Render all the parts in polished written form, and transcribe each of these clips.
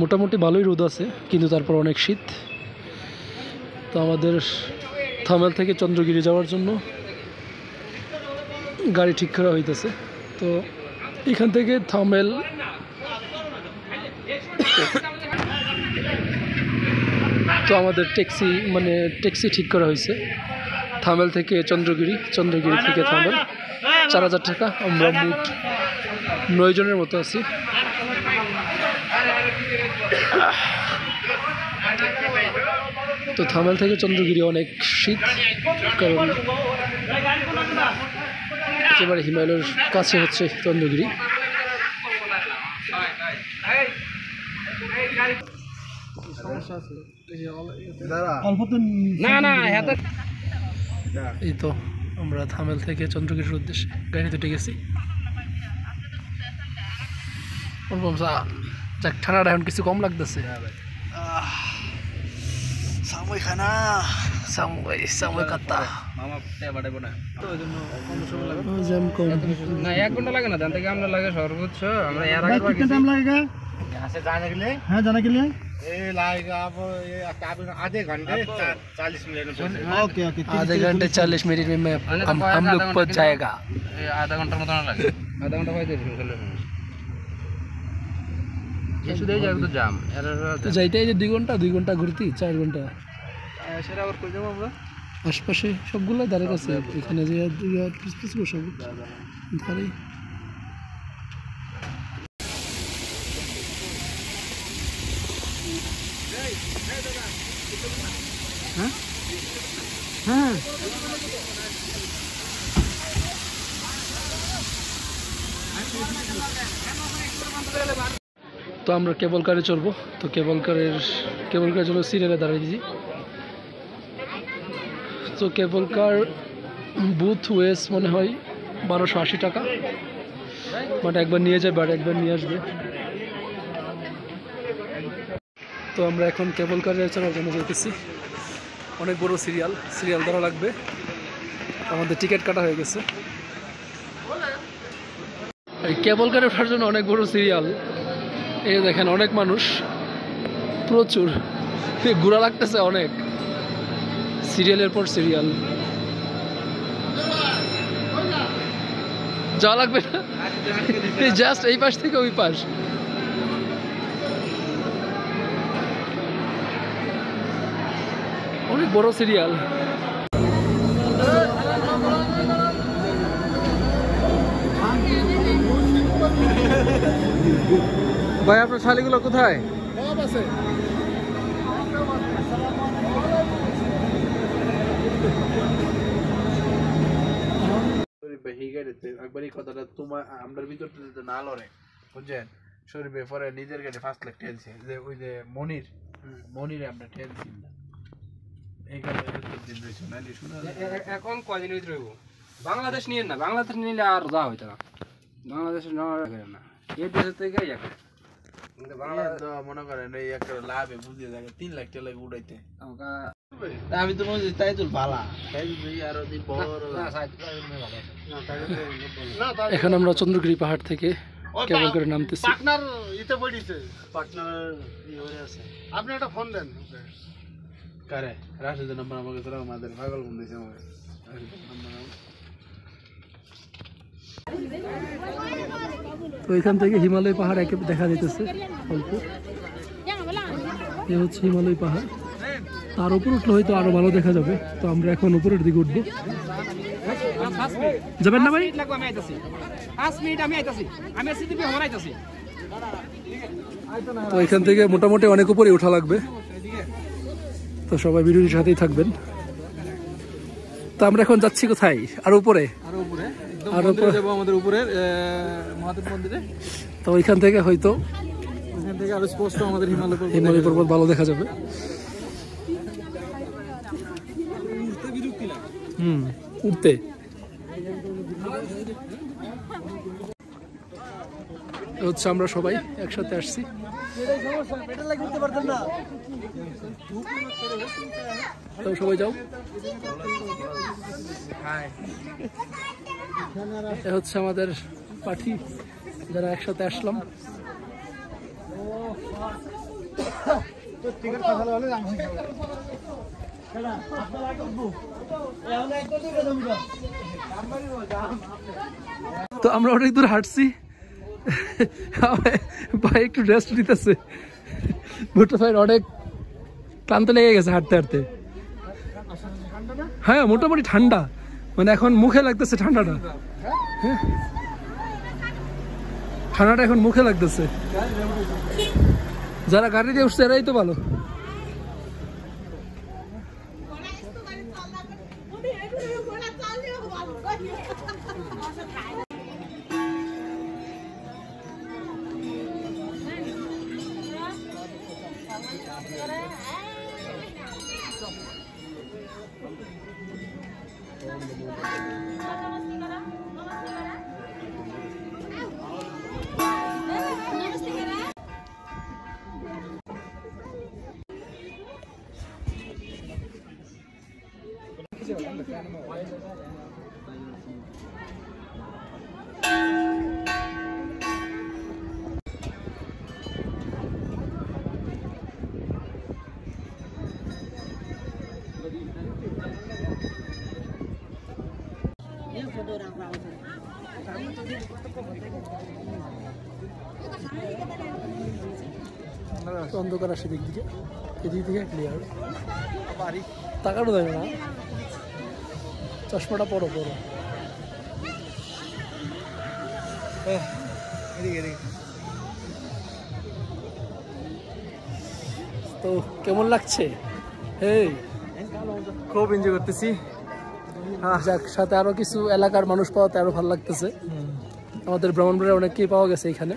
মোটামুটি ভালোই রোদ আছে, কিন্তু তারপর অনেক শীত। তো আমাদের থামেল থেকে চন্দ্রগিরি যাওয়ার জন্য গাড়ি ঠিক করা হইতেছে। তো এখান থেকে থামেল তো আমাদের ট্যাক্সি ঠিক করা হয়েছে থামেল থেকে চন্দ্রগিরি, চন্দ্রগিরি থেকে থামেল 4000 টাকা। আমরা মোট 9 জনের মতো আছি। তো থামেল থেকে চন্দ্রগিরি অনেক শীত, কারণ একেবারে হিমালয়ের কাছে হচ্ছে চন্দ্রগিরি। এই তো আমরা থামেল থেকে চন্দ্রগিরির উদ্দেশ্যে গাড়িতে উঠে গেছি। যাক, ঠান্ডাটা এখন কিছু কম লাগতেছে। এক ঘন্টা লাগে না, জানতে থেকে আমরা লাগে সর্বোচ্চ আমরা आधे घंटे 40 मिनट ओके ओके आधे घंटे 40 मिनट में हम लोग पहुंच जाएगा। आधा घंटा मत লাগে, आधा घंटा হয়ে যাবে চলে কিছু দেই যাবে তো জাম তো যাইতে এই যে 2 ঘন্টা ঘুরতি 4 ঘন্টা সেটা আবার কই যাব আমরা আশপাশে সবগুলো ধারে কাছে, এখানে যে পিস সব ধারে। হ্যাঁ তো আমরা কেবল কারে চলবো। তো কেবল কারের জন্য সিরিয়ালে দাঁড়িয়ে দিয়েছি। তো কেবল কার বুথ ওয়েস মনে হয় 1280 টাকা, বাট একবার নিয়ে যাবে আর একবার নিয়ে আসবে। তো আমরা এখন কেবল কারে চলার জন্য যেতেছি। অনেক বড় সিরিয়াল ধরা লাগবে। আমাদের টিকিট কাটা হয়ে গেছে। এই কেবল কারে ওঠার জন্য অনেক বড় সিরিয়াল। এই দেখেন অনেক মানুষ, প্রচুর ঘোরা লাগতেছে, অনেক সিরিয়ালের পর সিরিয়াল। যাওয়া লাগবে না, জাস্ট এই পাশ থেকে ওই পাশ। অনেক বড় সিরিয়াল। ভাই আপনার শালিগুলো কোথায়? একবারই কথাটা তোমার আমরা ভিতরটা না লড়ে বুঝছেন, শরীফে পরে নিজের গাড়ি 5 লাখ ঠেলছে, যে ওই যে মনিরে আমরা ঠেলছি এই কারণে দিন রয়েছে নালি শোনা। এখন কয়দিন ভিতরে হইব? বাংলাদেশ নিয়ে না, বাংলাদেশ নিলে আর যা হইতো না, বাংলাদেশে নেওয়া লাগে না, এই দেশের থেকে যাবে। মনে করেন এই একটা লাভে বুঝিয়ে থাকে 3 লাখ টাকা লাগে উড়াইতে। আমি তো বলছি তাই তো ভালো, তাই আরো এখন আমরা চন্দ্রগিরি পাহাড় থেকে কেবল করে নামতেছি। পার্টনার ইতে পড়িছে, পার্টনার ইয়ে আছে। আপনি একটা ফোন দেন কারে, রাশিদের নাম্বার আমাকে তোরা আমাদের পাগল ফোন দিয়েছে আমাকে। তো এখান থেকে হিমালয় পাহাড় একে দেখা যেতেছে অল্প। এ হচ্ছে হিমালয় পাহাড়, তার উপর উঠলে হয়তো আরো ভালো দেখা যাবে। তো আমরা এখন উপরের দিকে উঠবো। যাবেন না ভাই? তো এখান থেকে মোটামুটি অনেক উপরে ওঠা লাগবে। তো সবাই ভিডিওটির সাথেই থাকবেন। তো আমরা এখন যাচ্ছি কোথায়? আরো উপরে যাবো আমাদের উপরের মহাদেব মন্দিরে। তো ওইখান থেকে হয়তো আরো স্পষ্ট আমাদের হিমালয় পর্বত ভালো দেখা যাবে। উঠতে হচ্ছে আমরা সবাই একসাথে আসছি। তো সবাই যাও। এ হচ্ছে আমাদের পার্টি যারা একসাথে আসলাম। তো আমরা অনেক দূর হাঁটছি, ভাই একটু রেস্ট নিতেছে, ভুট্টো ভাই অনেক ক্লান্ত লেগে গেছে হাঁটতে হাঁটতে। হ্যাঁ মোটামুটি ঠান্ডা, মানে এখন মুখে লাগতেছে ঠান্ডাটা। হ্যাঁ ঠান্ডাটা এখন মুখে লাগতেছে। যারা গাড়ি দিয়ে উঠছে এরাই তো ভালো। অন্ধকার আসে দিক দিকে, এদিক থেকে ক্লিয়ার, তাকানো যায় না। চশমাটা পরো পরো। তো কেমন লাগছে? এই খুব এনজয় করতেছি। যাক, সাথে আরো কিছু এলাকার মানুষ পাওয়াতে আরো ভালো লাগতেছে। আমাদের ব্রাহ্মণবাড়িয়ার অনেককেই পাওয়া গেছে এখানে।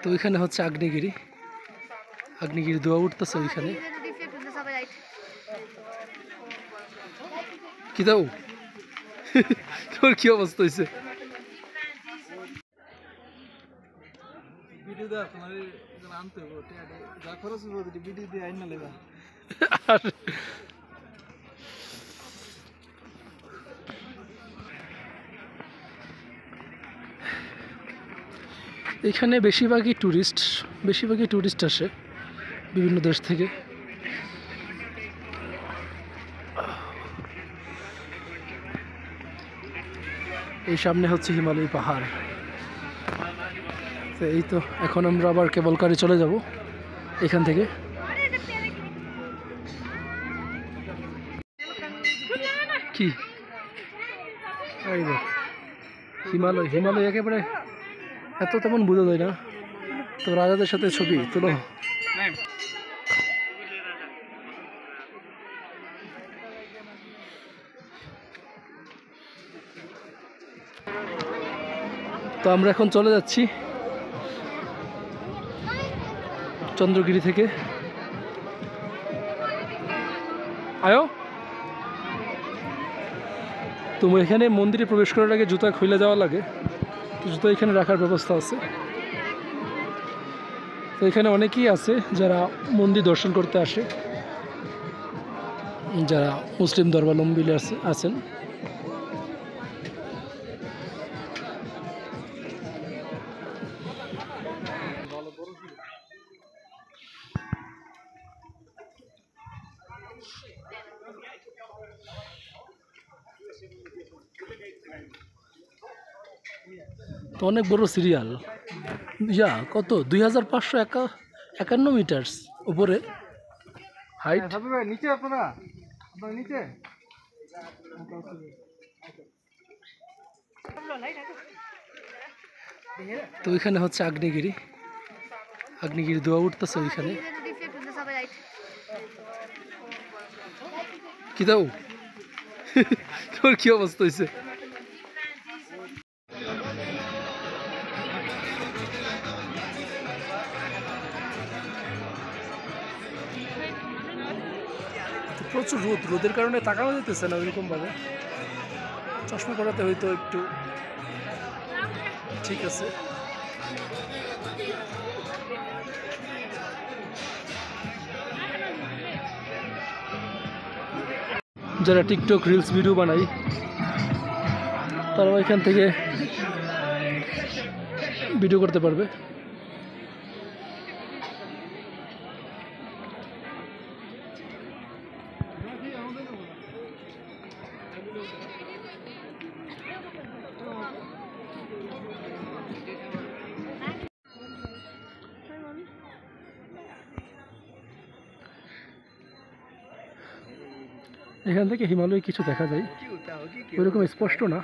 তো ওইখানে হচ্ছে আগ্নেয়গিরি, আগ্নেয়গিরি ধোঁয়া উঠতেছে ওইখানে। কি দাও তোর কি অবস্থা হয়েছে? এখানে বেশিরভাগই টুরিস্ট আসে বিভিন্ন দেশ থেকে। এই সামনে হচ্ছে হিমালয় পাহাড়। তো এই তো এখন আমরা আবার কেবল কারে চলে যাব এখান থেকে। কি হিমালয় একেবারে এত তেমন বোঝা যায় না। তো রাজাদের সাথে ছবি তুলো। তো আমরা এখন চলে যাচ্ছি চন্দ্রগিরি থেকে। আয়ো, তুমি এখানে মন্দিরে প্রবেশ করার আগে জুতা খুলে যাওয়া লাগে, তো জুতো এখানে রাখার ব্যবস্থা আছে। তো এখানে অনেকেই আছে যারা মন্দির দর্শন করতে আসে, যারা মুসলিম ধর্মাবলম্বী আছেন। তো অনেক বড় সিরিয়াল, কত 2551 মিটার উপরে হাইট। নিচে আপনারা নিচে তো ওইখানে হচ্ছে আগ্নেয়গিরি, আগ্নেয়গিরি ধোঁয়া উঠতেছে ওইখানে। কি দাও তোর কি অবস্থা হয়েছে? প্রচুর রোদ, রোদের কারণে তাকানো যেতেছে না ওইরকম ভাবে। চশমা করাতে হয়তো একটু ঠিক আছে। যারা টিকটক রিলস ভিডিও বানায় তারা এখান থেকে ভিডিও করতে পারবে। এখান থেকে হিমালয় কিছু দেখা যায়, ওইরকম স্পষ্ট না।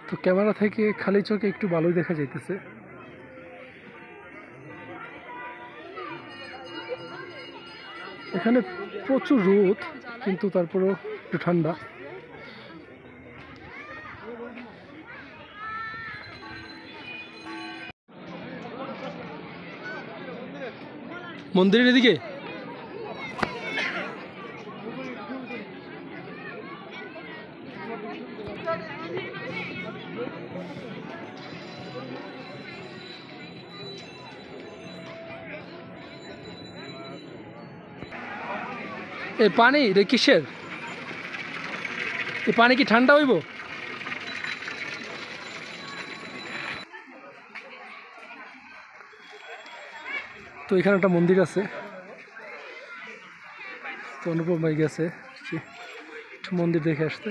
তো ক্যামেরা থেকে খালি চোখে একটু ভালোই দেখা যাইতেছে। এখানে প্রচুর রোদ, কিন্তু তারপরেও একটু ঠান্ডা। মন্দিরের এদিকে এই পানি রে কিসের? এই পানি কি ঠান্ডা হইব? তো এখানে একটা মন্দির আছে, তো অনুপম ভাই গেছে একটু মন্দির দেখে আসতে।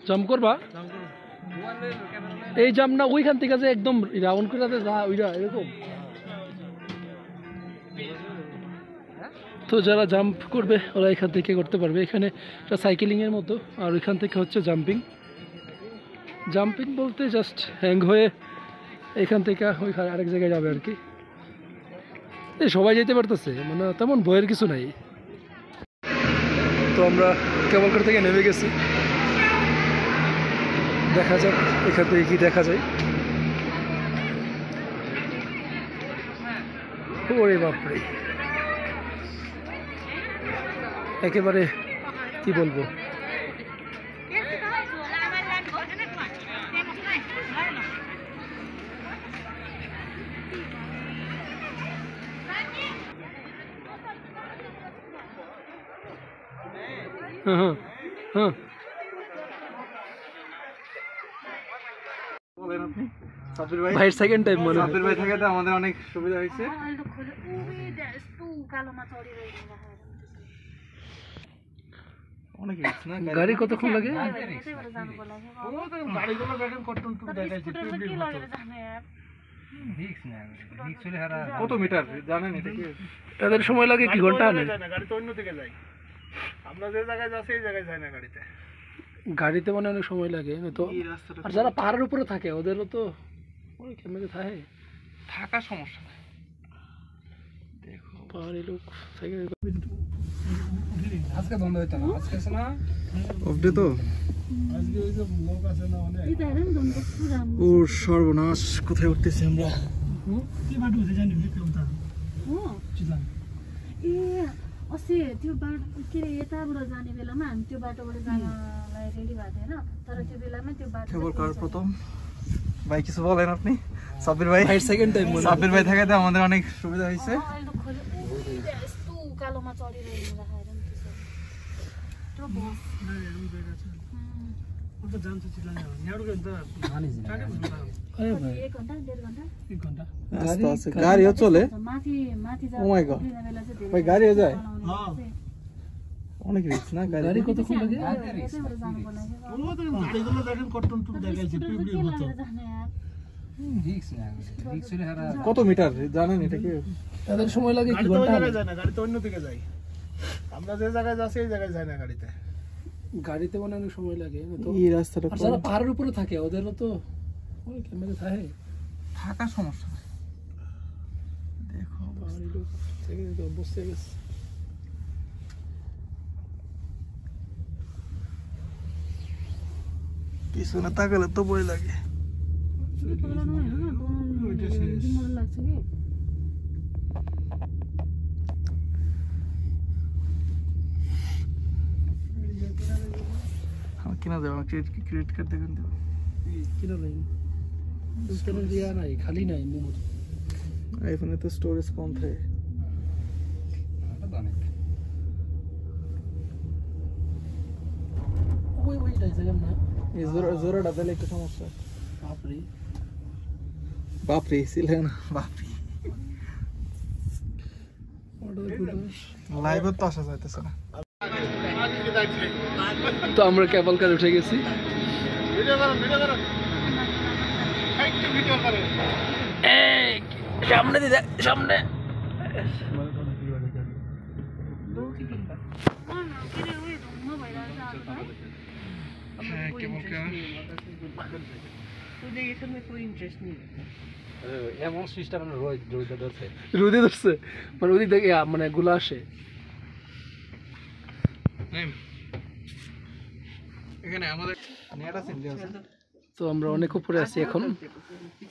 জাম্প করবা? এই জাম্প না ওইখান থেকে যে একদম রাউন্ড করে যা ওইটা এরকম। তো যারা জাম্প করবে ওরা এখান থেকে করতে পারবে। এখানে একটা সাইকেলিংয়ের মতো, আর ওইখান থেকে হচ্ছে জাম্পিং। জাম্পিং বলতে জাস্ট হ্যাং হয়ে এখান থেকে ওইখানে আরেক জায়গায় যাবে আর কি। এই সবাই যেতে পারতেছে, মানে তেমন ভয়ের কিছু নাই। তো আমরা কেবলকার থেকে নেমে গেছি, দেখা যাক এখান থেকে কি দেখা যায়। ওরে বাপরে, একেবারে কি বলবো, হ্যাঁ হ্যাঁ। ভাইয়ের সেকেন্ড টাইম মনে হয়। ভাই থাকাতে আমাদের অনেক সুবিধা হয়েছে। গাড়ি কতক্ষণ লাগে? কত মিটার জানেন এটা কি? তাদের সময় লাগে কি ঘন্টা? গাড়ি তো অন্য দিকে যায়। আমরা যে জায়গায় যাচ্ছি এই জায়গায় যাই না গাড়িতে। গাড়িতে মানে অনেক সময় লাগে না তো। এই রাস্তাটা আর যারা পাহাড়ের উপরে থাকে ওদেরও তো ওই কেমনে থাকে থাকা সমস্যা নাই। দেখো পাহাড়ি লোক থাকে। আজকে বন্ধ হইতো না, আজকে আছে না অফডে তো আজকে ওই যে লোক আছে না অনেক। ও সর্বনাশ, কোথায় উঠতেছি আমরা? के बाटो हुन्छ जाने भने एउटा हो चितवन ए अस्ति त्यो बाटो के अरे यताबाट जाने बेलामा हामी त्यो बाटोबाट जानलाई रेडी भएको थिएन तर त्यो बेलामा त्यो बाटो কেবল কার প্রথম ভাই কিছু বলেন আপনি? সাব্বির ভাই भाइ सेकेन्ड टाइम সাব্বির ভাই থাকাতে আমাদের অনেক সুবিধা হয়েছে। अहिले खोल्यो यस्तो उकालोमा चढिरहेको राखेर नि त्यो बस म त जान्छु चितवन यहाँको त मानिस अरे भाइ 1 घण्टा 1.5 घण्टा 1 घण्टा আস্তে আস্তে গাড়িও চলে। माथि माथि ও মাই গড, जाने बेला चाहिँ धेरै ভাই গাড়িও যায়? हां অনেক রিস্ক না গাড়ি? गाडी कतो खुल्ला के यतैबाट जानुपर्ने ओ त गाडीको लागि कट्टन टुट देखाइछ पिबली होतो जाने यार রিক্স না, রিক্স হলে হারা কত মিটার জানেন এটা কি? তাদের সময় লাগে কি ঘন্টা যায় না, গাড়ি তো অন্য দিকে যায়। আমরা যে জায়গায় যাচ্ছি এই জায়গায় যায় না গাড়িতে। গাড়িতে মানে অনেক সময় লাগে না তো। এই রাস্তাটা আর যারা পাহাড়ের উপরে থাকে ওদেরও তো ওই কেমনে থাকে থাকা সমস্যা নাই। দেখো পাহাড়ি লোক থেকে তো বসে গেছে। পিছনে তাকালে তো ভয় লাগে। मलाई लाग्छ कि আমার কিনা যাবে? আমার ক্রেডিট কার্ড দেখেন তো। किन नहीं उसने दिया नहीं खाली नहीं मोमो আইফোনে তো স্টোরেজ কম থাকে। অনেক वही ढाई ना এই জোড়াটা দিলে একটু সমস্যা। बाप रे বাপরে ছিল না, বাপরে লাইভে তো আসা যাইতেছে না। তো আমরা কেবল কার উঠে গেছি। ভিডিও করো একটু ভিডিও করে সামনে দিদা সামনে এমন সিস্টেম রোজ রোজ ধরছে রোদে ধরছে মানে ওদিক থেকে মানে গুলা আসে। এখানে আমাদের নেট আছে ইন্ডিয়া আছে। তো আমরা অনেক উপরে আছি এখন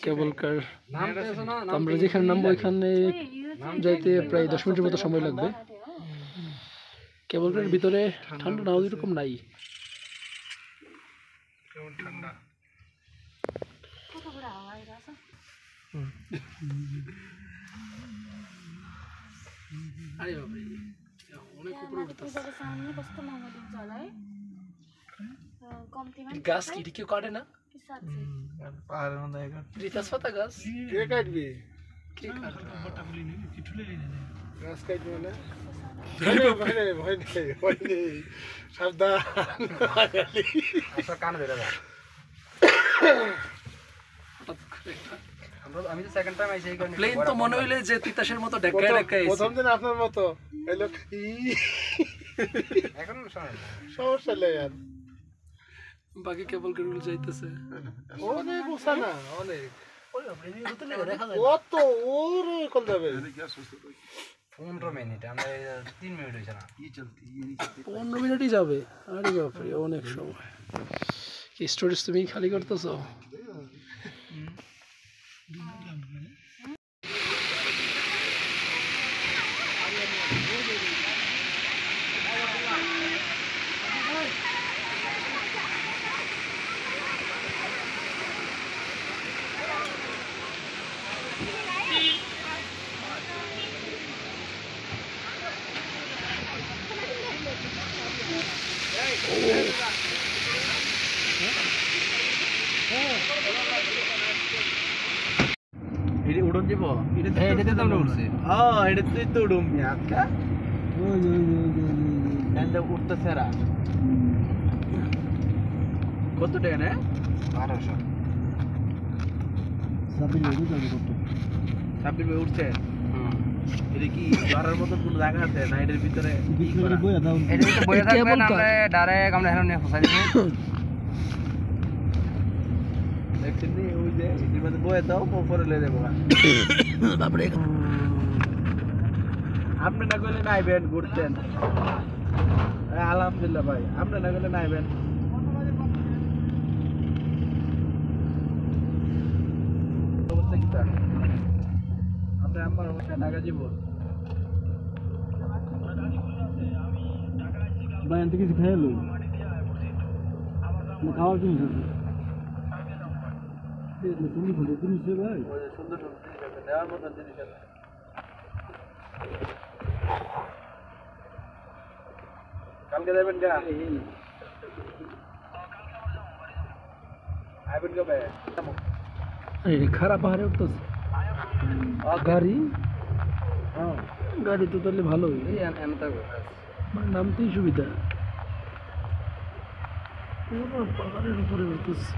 কেবল কার। নামটা আছে না, তো আমরা যেখানে নামবো ওইখানে যাইতে প্রায় 10 মিনিটের মতো সময় লাগবে। কেবল কারের ভিতরে ঠান্ডা না ওইরকম নাই। কেমন ঠান্ডা। कताबाट हावा आइरहेछ আরে বাপ রে অনেক উপরে উঠতেছে। पूजाको सामने कस्तो महँगो दिन्छ होला है कम्तीमा গাছ কি কেউ কাটে না? कि साँच्चै পাহাড়ের মধ্যে এখন রিতাস পাতা গাছ কে কাটবি? কে কাটে? গাছ কাটবি মানে ভয় নেই সাবধান। আচ্ছা কান ধরে দাও। আমি তো সেকেন্ড টাইম আইছি এই কারণে প্লেন তো মনে হইলে যে তিতাসের মতো ডেক্কা ডেক্কা এসে প্রথম দিন আপনার মতো এই লোক এখন সমস্যা নেই আর বাকি কেবল করে উড়ে যাইতেছে। অনেক উঁচা না, অনেক কত ওর কল যাবে। 15 মিনিট, আমরা 3 মিনিট হইছে না। 15 মিনিটই যাবে। আরে বাপরে অনেক সময়। কি স্টোরেজ তুমি খালি করতেছো? এটা উড়ন যাব। হ্যাঁ এটাতে তো আমরা উঠছি। হ্যাঁ এটাতেই তো উড়ুম আজকা। এন্ড উঠতেছে রা কত টাকা না? 1200। সাব্বির ভাই উঠছে। হুম এটা কি ধরার মতন কোনো জায়গা আছে না এটার ভিতরে কি করা? এটা তো বয়ে এটা কেবল থাকবেন কাজ। আমরা ডাইরেক্ট আমরা হেন নিয়ে ফসাই দিব দেখছেন নি ওই যে এটার মধ্যে বয়ে দাও পরে লয়ে যাবো বাপরে আপনি না করলে নাইবেন ঘুরতেন আলহামদুলিল্লাহ ভাই আপনি না করলে নাইবেন অবস্থা কি তার আপনি আমার অবস্থা ঢাকা জীবন ভাই আনতে কিছু খেয়ে লই খাওয়ার জিনিস আছে তুমি ভাই ওই যে সুন্দর সুন্দর জিনিস আছে নেওয়ার মতন জিনিস আছে কালকে যাবেন গা আইবেন কবে এই খারাপ পাহাড়ে উঠতেছে গাড়ি গাড়ি তো তাহলে ভালোই এই এন থাকবে মানে নামতেই সুবিধা পুরো পাহাড়ের উপরে উঠতেছে